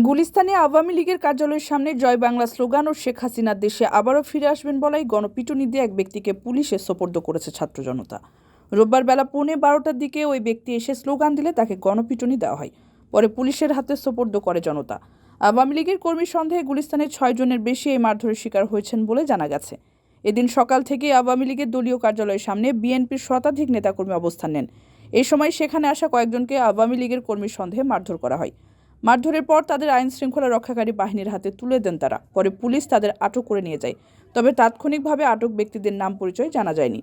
গুলিস্তানে আওয়ামী লীগের কার্যালয়ের সামনে জয় বাংলা স্লোগান ও শেখ হাসিনার দেশে আবারও ফিরে আসবেন বলাই গণপিটুনি দিয়ে এক ব্যক্তিকে পুলিশে সোপর্দ করেছে ছাত্র জনতা। রোববার বেলা 12:15টার দিকে ওই ব্যক্তি এসে স্লোগান দিলে তাকে গণপিটুনি দেওয়া হয়। পরে পুলিশের হাতে সোপর্দ করে জনতা। আওয়ামী লীগের কর্মী সন্দেহে গুলিস্তানের 6 জনের বেশি এই মারধরের শিকার হয়েছেন বলে জানা গেছে। এদিন সকাল থেকে আওয়ামী লীগের দলীয় কার্যালয়ের সামনে বিএনপির শতাধিক নেতাকর্মী অবস্থান নেন। এই সময় সেখানে আসা কয়েকজনকে আওয়ামী লীগের কর্মী সন্দেহে মারধর করা হয়। মারধরের পর তাদের আইন শৃঙ্খলা রক্ষাকারী বাহিনীর হাতে তুলে দেন তারা। পরে পুলিশ তাদের আটক করে নিয়ে যায়। তবে তাৎক্ষণিকভাবে আটক ব্যক্তিদের নাম পরিচয় জানা যায়নি।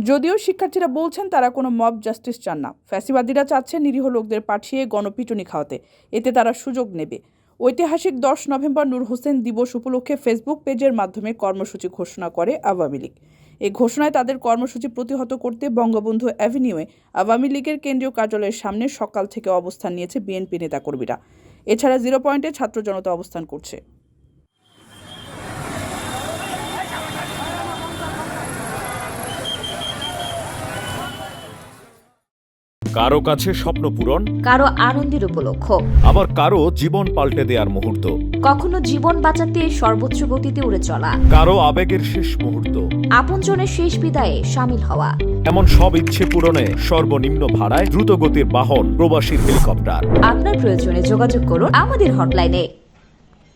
যদিও শিক্ষার্থীরা বলছেন তারা কোনো মব জাস্টিস চান না। ফ্যাসিবাদীরা চাচ্ছে নিরীহ লোকদের পাঠিয়ে গণপিটুনি খাওয়াতে, এতে তারা সুযোগ নেবে। ঐতিহাসিক 10 নভেম্বর নূর হোসেন দিবস উপলক্ষে ফেসবুক পেজের মাধ্যমে কর্মসূচি ঘোষণা করে আওয়ামী লীগ। এই ঘোষণায় তাদের কর্মসূচি প্রতিহত করতে বঙ্গবন্ধু অ্যাভিনিউয়ে আওয়ামী লীগের কেন্দ্রীয় কার্যালয়ের সামনে সকাল থেকে অবস্থান নিয়েছে বিএনপি নেতাকর্মীরা। এছাড়া 0 পয়েন্টে ছাত্র জনতা অবস্থান করছে। কারো কাছে স্বপ্ন পূরণ, কারো আনন্দের উপলক্ষ, আবার কারো জীবন পাল্টে দেওয়ার মুহূর্ত, কখনো জীবন বাঁচাতে সর্বোচ্চ গতিতে উড়ে চলা, কারো আবেগের শেষ মুহূর্ত, আপনজনের শেষ বিদায়ে শামিল হওয়া। এমন সব ইচ্ছে পূরণে সর্বনিম্ন ভাড়ায় দ্রুতগতির বাহন প্রবাসীর হেলিকপ্টার। আপনার প্রয়োজনে যোগাযোগ করুন আমাদের হটলাইনে।